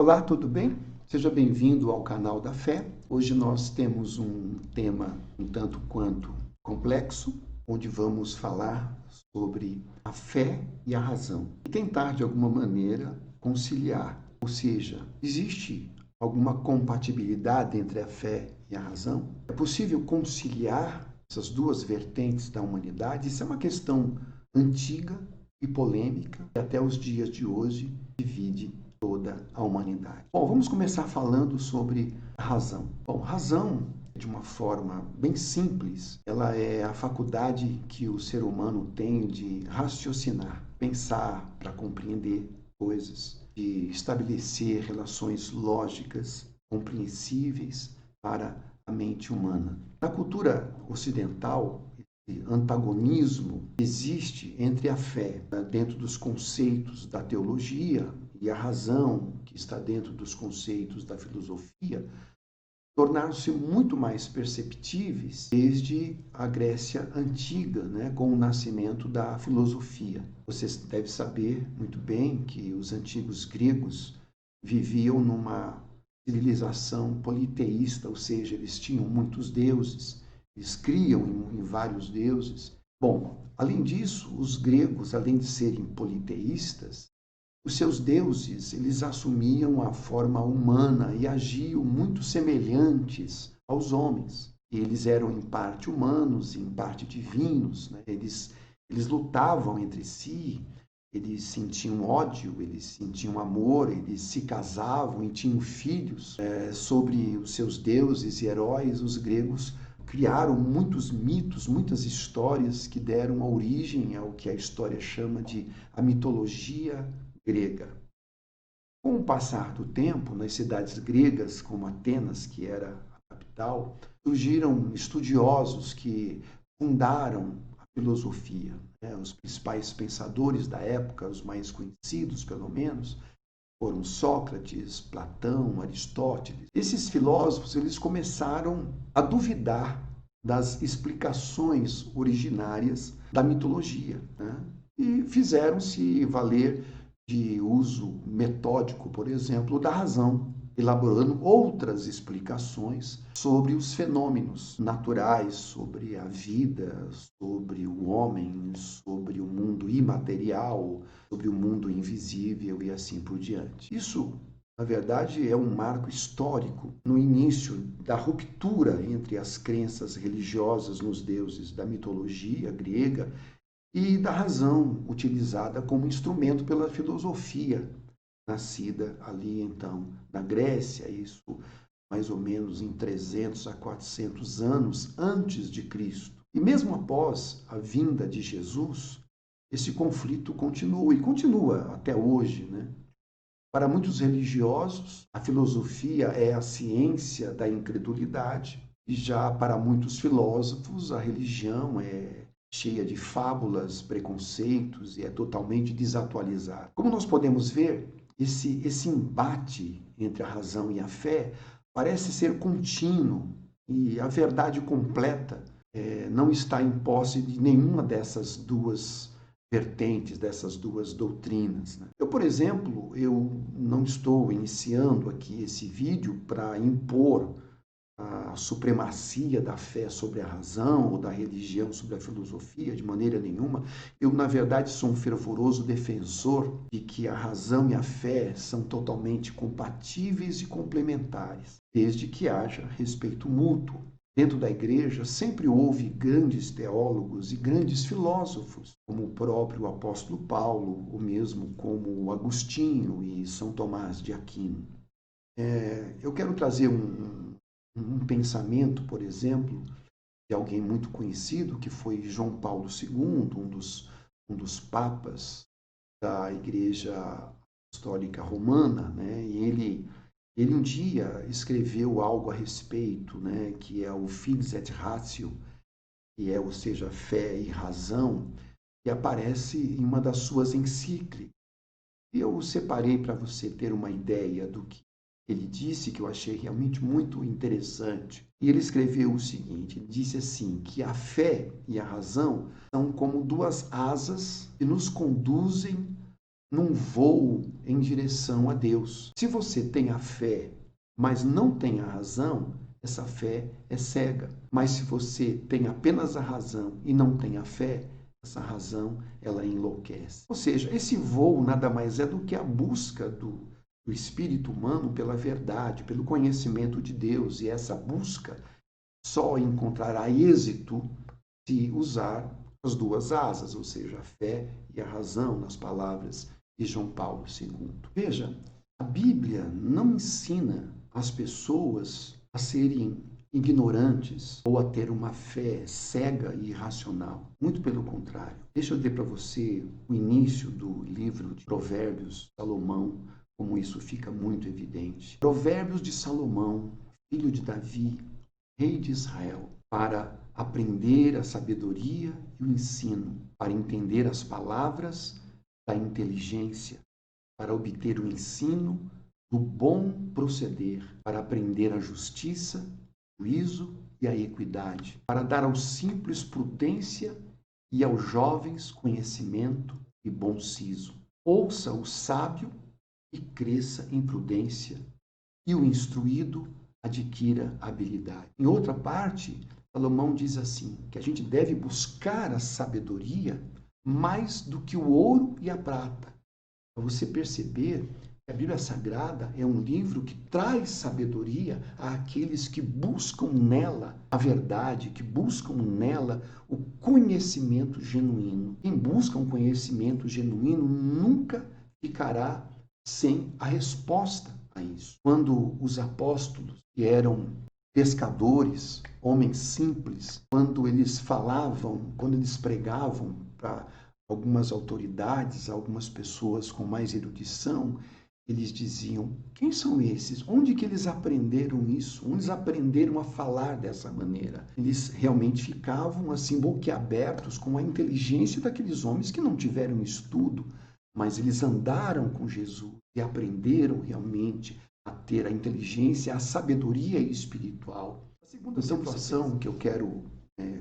Olá, tudo bem? Seja bem-vindo ao canal da Fé. Hoje nós temos um tema um tanto quanto complexo, onde vamos falar sobre a fé e a razão e tentar de alguma maneira conciliar. Ou seja, existe alguma compatibilidade entre a fé e a razão? É possível conciliar essas duas vertentes da humanidade? Isso é uma questão antiga e polêmica que até os dias de hoje divide toda a humanidade. Bom, vamos começar falando sobre a razão. Bom, razão, de uma forma bem simples, ela é a faculdade que o ser humano tem de raciocinar, pensar para compreender coisas, de estabelecer relações lógicas, compreensíveis para a mente humana. Na cultura ocidental, antagonismo existe entre a fé dentro dos conceitos da teologia e a razão que está dentro dos conceitos da filosofia tornaram-se muito mais perceptíveis desde a Grécia Antiga, né, com o nascimento da filosofia. Você deve saber muito bem que os antigos gregos viviam numa civilização politeísta, ou seja, eles tinham muitos deuses, eles criam em vários deuses. Bom, além disso, os gregos, além de serem politeístas, os seus deuses, eles assumiam a forma humana e agiam muito semelhantes aos homens. Eles eram em parte humanos e em parte divinos, né? Eles lutavam entre si, eles sentiam ódio, eles sentiam amor, eles se casavam e tinham filhos. Sobre os seus deuses e heróis, os gregos criaram muitos mitos, muitas histórias que deram origem ao que a história chama de a mitologia grega. Com o passar do tempo, nas cidades gregas, como Atenas, que era a capital, surgiram estudiosos que fundaram a filosofia. Os principais pensadores da época, os mais conhecidos, pelo menos, foram Sócrates, Platão, Aristóteles. Esses filósofos, eles começaram a duvidar das explicações originárias da mitologia, né? E fizeram-se valer de uso metódico, por exemplo, da razão, elaborando outras explicações sobre os fenômenos naturais, sobre a vida, sobre o homem, sobre o mundo imaterial, sobre o mundo invisível e assim por diante. Isso, na verdade, é um marco histórico no início da ruptura entre as crenças religiosas nos deuses da mitologia grega e da razão utilizada como instrumento pela filosofia, nascida ali então na Grécia, isso mais ou menos em 300 a 400 anos antes de Cristo. E mesmo após a vinda de Jesus, esse conflito continua e continua até hoje, né? Para muitos religiosos, a filosofia é a ciência da incredulidade, e já para muitos filósofos, a religião é cheia de fábulas, preconceitos e é totalmente desatualizada. Como nós podemos ver, esse embate entre a razão e a fé parece ser contínuo e a verdade completa não está em posse de nenhuma dessas duas vertentes, dessas duas doutrinas, né? Eu, por exemplo, eu não estou iniciando aqui esse vídeo para impor a supremacia da fé sobre a razão ou da religião sobre a filosofia, de maneira nenhuma. Eu, na verdade, sou um fervoroso defensor de que a razão e a fé são totalmente compatíveis e complementares, desde que haja respeito mútuo. Dentro da igreja sempre houve grandes teólogos e grandes filósofos, como o próprio apóstolo Paulo, ou mesmo como Agostinho e São Tomás de Aquino. Eu quero trazer um pensamento, por exemplo, de alguém muito conhecido, que foi João Paulo II, um dos papas da Igreja Apostólica Romana, né? E ele um dia escreveu algo a respeito, né, que é o Fides et Ratio, que é, ou seja, fé e razão, que aparece em uma das suas encíclicas. E eu separei para você ter uma ideia do que ele disse, que eu achei realmente muito interessante. E ele escreveu o seguinte, ele disse assim, que a fé e a razão são como duas asas que nos conduzem num voo em direção a Deus. Se você tem a fé, mas não tem a razão, essa fé é cega. Mas se você tem apenas a razão e não tem a fé, essa razão ela enlouquece. Ou seja, esse voo nada mais é do que a busca do espírito humano pela verdade, pelo conhecimento de Deus. E essa busca só encontrará êxito se usar as duas asas, ou seja, a fé e a razão, nas palavras de João Paulo II. Veja, a Bíblia não ensina as pessoas a serem ignorantes ou a ter uma fé cega e irracional. Muito pelo contrário. Deixa eu ler para você o início do livro de Provérbios, Salomão, como isso fica muito evidente. Provérbios de Salomão, filho de Davi, rei de Israel, para aprender a sabedoria e o ensino, para entender as palavras da inteligência, para obter o ensino do bom proceder, para aprender a justiça, o juízo e a equidade, para dar aos simples prudência e aos jovens conhecimento e bom siso. Ouça o sábio e cresça em prudência, e o instruído adquira habilidade. Em outra parte, Salomão diz assim, que a gente deve buscar a sabedoria mais do que o ouro e a prata. Para você perceber que a Bíblia Sagrada é um livro que traz sabedoria àqueles que buscam nela a verdade, que buscam nela o conhecimento genuíno. Quem busca um conhecimento genuíno nunca ficará sem a resposta a isso. Quando os apóstolos, que eram pescadores, homens simples, quando eles falavam, quando eles pregavam para algumas autoridades, algumas pessoas com mais erudição, eles diziam, quem são esses? Onde que eles aprenderam isso? Onde eles aprenderam a falar dessa maneira? Eles realmente ficavam assim boquiabertos com a inteligência daqueles homens que não tiveram estudo, mas eles andaram com Jesus e aprenderam realmente a ter a inteligência, a sabedoria espiritual. A segunda situação que eu quero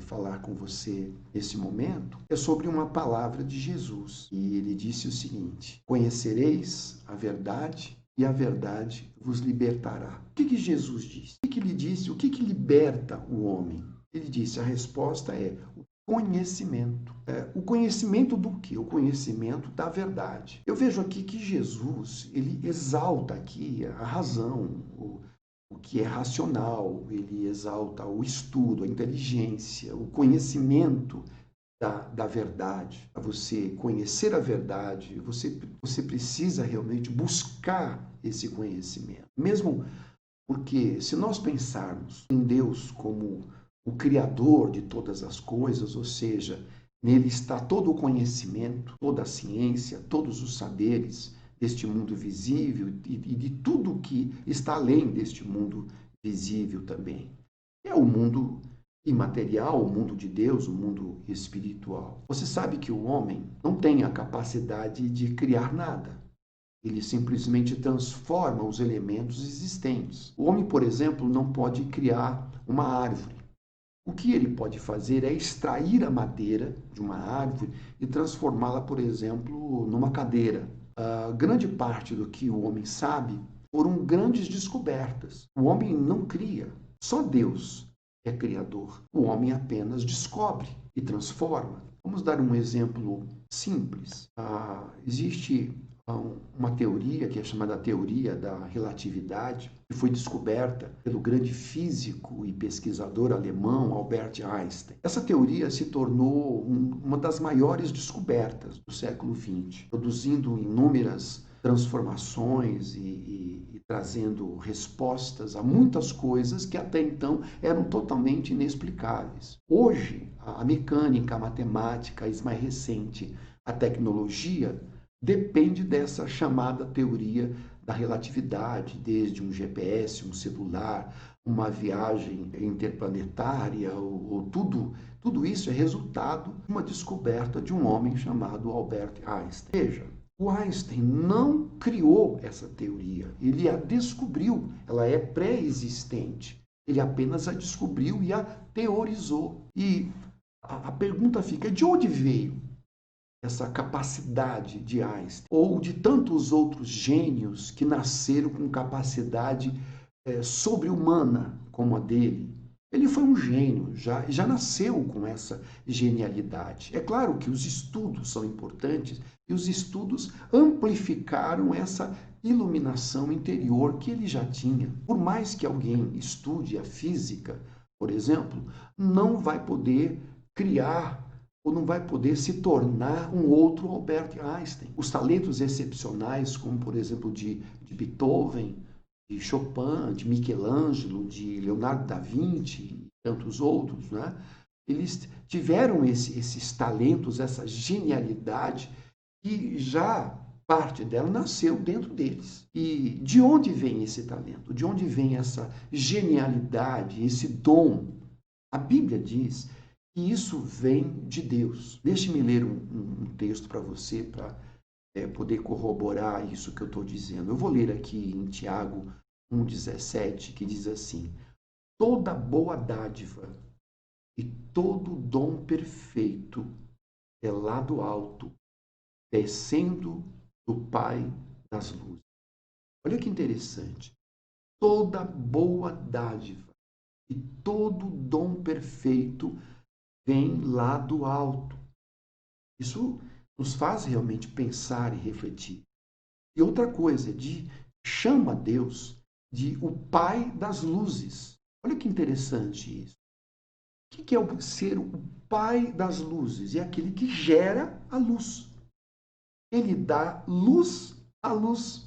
falar com você nesse momento é sobre uma palavra de Jesus. E ele disse o seguinte: conhecereis a verdade e a verdade vos libertará. O que Jesus disse? O que ele disse? O que liberta o homem? Ele disse, a resposta é o conhecimento. O conhecimento do quê? O conhecimento da verdade. Eu vejo aqui que Jesus, ele exalta aqui a razão, o que é racional, ele exalta o estudo, a inteligência, o conhecimento da verdade. Para você conhecer a verdade, você precisa realmente buscar esse conhecimento. Mesmo porque, se nós pensarmos em Deus como o Criador de todas as coisas, ou seja, nele está todo o conhecimento, toda a ciência, todos os saberes deste mundo visível e de tudo que está além deste mundo visível também. É o mundo imaterial, o mundo de Deus, o mundo espiritual. Você sabe que o homem não tem a capacidade de criar nada. Ele simplesmente transforma os elementos existentes. O homem, por exemplo, não pode criar uma árvore. O que ele pode fazer é extrair a madeira de uma árvore e transformá-la, por exemplo, numa cadeira. A grande parte do que o homem sabe foram grandes descobertas. O homem não cria, só Deus é criador. O homem apenas descobre e transforma. Vamos dar um exemplo simples. Existe uma teoria que é chamada teoria da relatividade, que foi descoberta pelo grande físico e pesquisador alemão Albert Einstein. Essa teoria se tornou uma das maiores descobertas do século XX, produzindo inúmeras transformações e trazendo respostas a muitas coisas que até então eram totalmente inexplicáveis. Hoje, a mecânica, a matemática, a mais recente, a tecnologia, depende dessa chamada teoria da relatividade, desde um GPS, um celular, uma viagem interplanetária, ou tudo isso é resultado de uma descoberta de um homem chamado Albert Einstein. Veja, o Einstein não criou essa teoria, ele a descobriu, ela é pré-existente. Ele apenas a descobriu e a teorizou. E a pergunta fica, de onde veio essa capacidade de Einstein, ou de tantos outros gênios que nasceram com capacidade sobre-humana como a dele. Ele foi um gênio, já nasceu com essa genialidade. É claro que os estudos são importantes e os estudos amplificaram essa iluminação interior que ele já tinha. Por mais que alguém estude a física, por exemplo, não vai poder criar ou não vai poder se tornar um outro Albert Einstein. Os talentos excepcionais, como por exemplo de Beethoven, de Chopin, de Michelangelo, de Leonardo da Vinci e tantos outros, né? Eles tiveram esses talentos, essa genialidade, que já parte dela nasceu dentro deles. E de onde vem esse talento? De onde vem essa genialidade, esse dom? A Bíblia diz que isso vem de Deus. Deixe-me ler um texto para você, para poder corroborar isso que eu estou dizendo. Eu vou ler aqui em Tiago 1,17, que diz assim: toda boa dádiva e todo dom perfeito é lá do alto, descendo do Pai das luzes. Olha que interessante. Toda boa dádiva e todo dom perfeito vem lá do alto. Isso nos faz realmente pensar e refletir. E outra coisa, chama Deus de o Pai das luzes. Olha que interessante isso. O que é ser o Pai das luzes? É aquele que gera a luz. Ele dá luz à luz.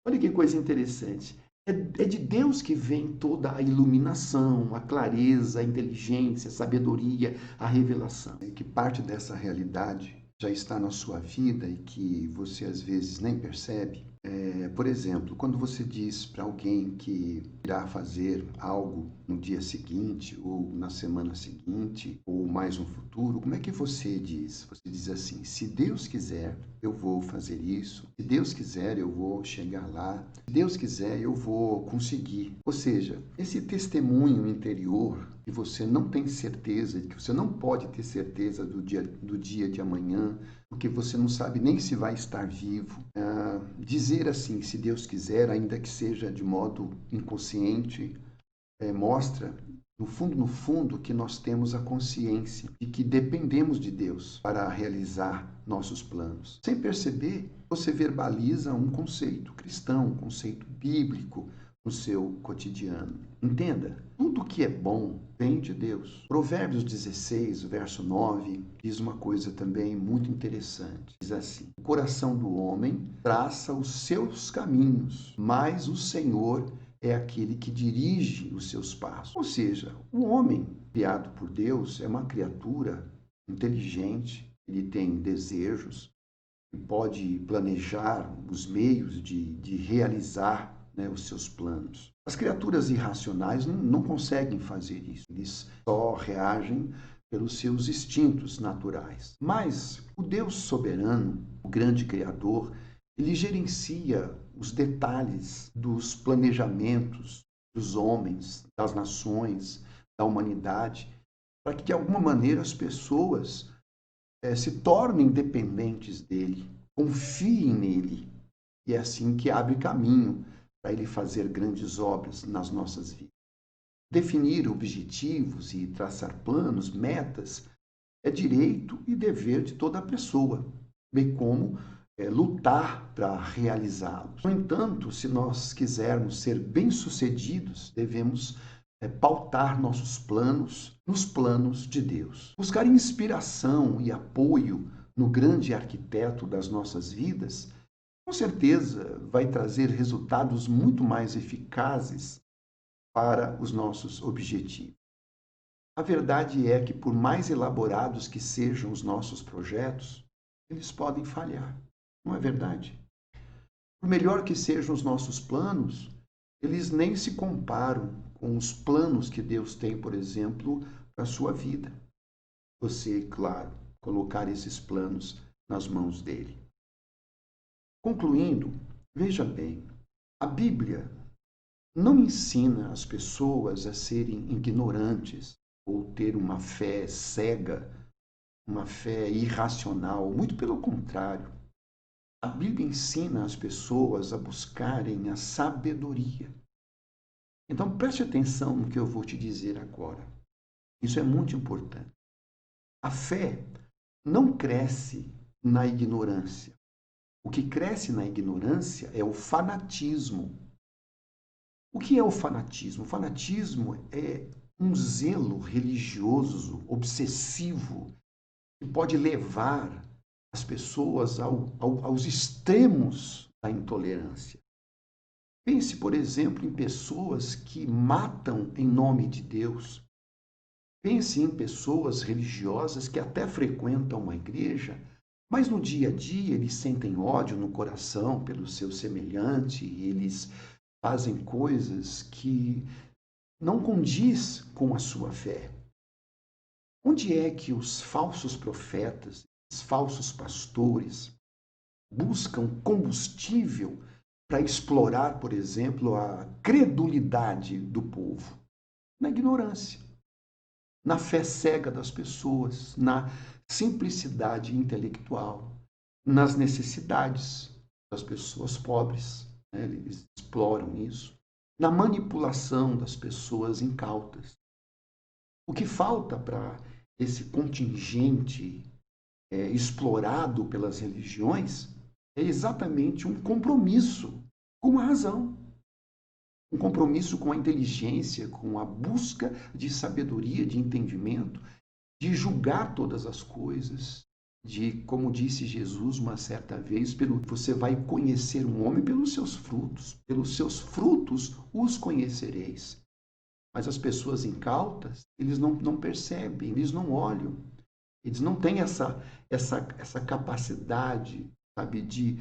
Olha que coisa interessante. É de Deus que vem toda a iluminação, a clareza, a inteligência, a sabedoria, a revelação. É que parte dessa realidade já está na sua vida e que você às vezes nem percebe. Por exemplo, quando você diz para alguém que irá fazer algo no dia seguinte, ou na semana seguinte, ou mais no futuro, como é que você diz? Você diz assim: se Deus quiser, eu vou fazer isso. Se Deus quiser, eu vou chegar lá. Se Deus quiser, eu vou conseguir. Ou seja, esse testemunho interior que você não tem certeza, que você não pode ter certeza do dia de amanhã, porque você não sabe nem se vai estar vivo. Dizer assim, se Deus quiser, ainda que seja de modo inconsciente, mostra, no fundo, que nós temos a consciência de que dependemos de Deus para realizar nossos planos. Sem perceber, você verbaliza um conceito cristão, um conceito bíblico no seu cotidiano. Entenda, tudo que é bom vem de Deus. Provérbios 16, verso 9, diz uma coisa também muito interessante. Diz assim: o coração do homem traça os seus caminhos, mas o Senhor é aquele que dirige os seus passos. Ou seja, o homem criado por Deus é uma criatura inteligente, ele tem desejos, ele pode planejar os meios de realizar, né, os seus planos. As criaturas irracionais não conseguem fazer isso, eles só reagem pelos seus instintos naturais. Mas o Deus soberano, o grande Criador, ele gerencia os detalhes dos planejamentos dos homens, das nações, da humanidade, para que de alguma maneira as pessoas se tornem dependentes dele, confiem nele. E é assim que abre caminho para ele fazer grandes obras nas nossas vidas. Definir objetivos e traçar planos, metas, é direito e dever de toda pessoa, bem como lutar para realizá-los. No entanto, se nós quisermos ser bem-sucedidos, devemos pautar nossos planos nos planos de Deus. Buscar inspiração e apoio no grande arquiteto das nossas vidas, com certeza vai trazer resultados muito mais eficazes para os nossos objetivos. A verdade é que, por mais elaborados que sejam os nossos projetos, eles podem falhar. Não é verdade? Por melhor que sejam os nossos planos, eles nem se comparam com os planos que Deus tem, por exemplo, para a sua vida. Você, claro, colocar esses planos nas mãos dele. Concluindo, veja bem, a Bíblia não ensina as pessoas a serem ignorantes ou ter uma fé cega uma fé irracional, muito pelo contrário. A Bíblia ensina as pessoas a buscarem a sabedoria. Então preste atenção no que eu vou te dizer agora. Isso é muito importante. A fé não cresce na ignorância. O que cresce na ignorância é o fanatismo. O que é o fanatismo? O fanatismo é um zelo religioso, obsessivo, que pode levar as pessoas aos extremos da intolerância. Pense, por exemplo, em pessoas que matam em nome de Deus. Pense em pessoas religiosas que até frequentam uma igreja, mas no dia a dia eles sentem ódio no coração pelo seu semelhante, eles fazem coisas que não condiz com a sua fé. Onde é que os falsos profetas, os falsos pastores buscam combustível para explorar, por exemplo, a credulidade do povo? Na ignorância, na fé cega das pessoas, na simplicidade intelectual, nas necessidades das pessoas pobres, né? Eles exploram isso, na manipulação das pessoas incautas. O que falta para esse contingente explorado pelas religiões é exatamente um compromisso com a razão, um compromisso com a inteligência, com a busca de sabedoria, de entendimento, de julgar todas as coisas, de, como disse Jesus uma certa vez, você vai conhecer um homem pelos seus frutos os conhecereis. Mas as pessoas incautas, eles não percebem, eles não olham, eles não têm essa capacidade, sabe, de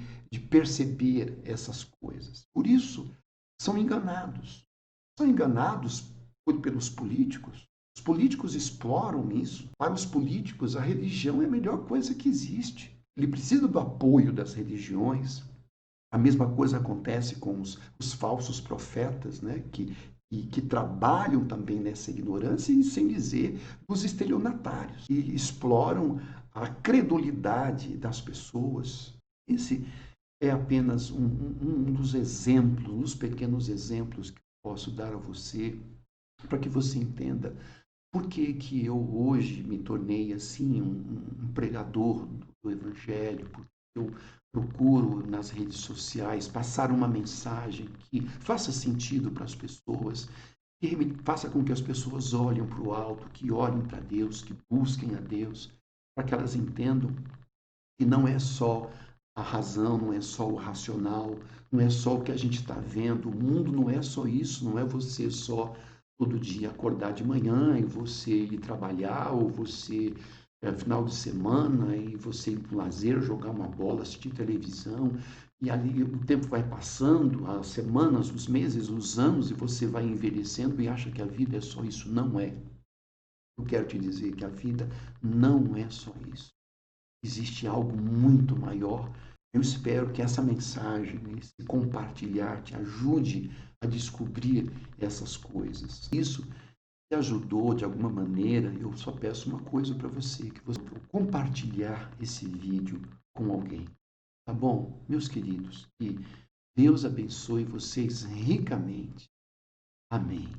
perceber essas coisas. Por isso, são enganados. São enganados pelos políticos. Os políticos exploram isso. Para os políticos, a religião é a melhor coisa que existe. Ele precisa do apoio das religiões. A mesma coisa acontece com os falsos profetas, né? Que trabalham também nessa ignorância e, sem dizer, os estelionatários, que exploram a credulidade das pessoas. Esse é apenas um dos exemplos, um dos pequenos exemplos que posso dar a você, para que você entenda por que eu hoje me tornei assim um pregador do Evangelho, porque eu procuro nas redes sociais passar uma mensagem que faça sentido para as pessoas, que faça com que as pessoas olhem para o alto, que olhem para Deus, que busquem a Deus, para que elas entendam que não é só a razão, não é só o racional, não é só o que a gente está vendo, o mundo não é só isso, não é você só todo dia acordar de manhã e você ir trabalhar, ou você final de semana e você ir para o lazer, jogar uma bola, assistir televisão, e ali o tempo vai passando, as semanas, os meses, os anos, e você vai envelhecendo e acha que a vida é só isso. Não é. Eu quero te dizer que a vida não é só isso. Existe algo muito maior. Eu espero que essa mensagem, esse compartilhar, te ajude a descobrir essas coisas. Isso te ajudou de alguma maneira, eu só peço uma coisa para você, que você compartilhar esse vídeo com alguém. Tá bom? Meus queridos, que Deus abençoe vocês ricamente. Amém.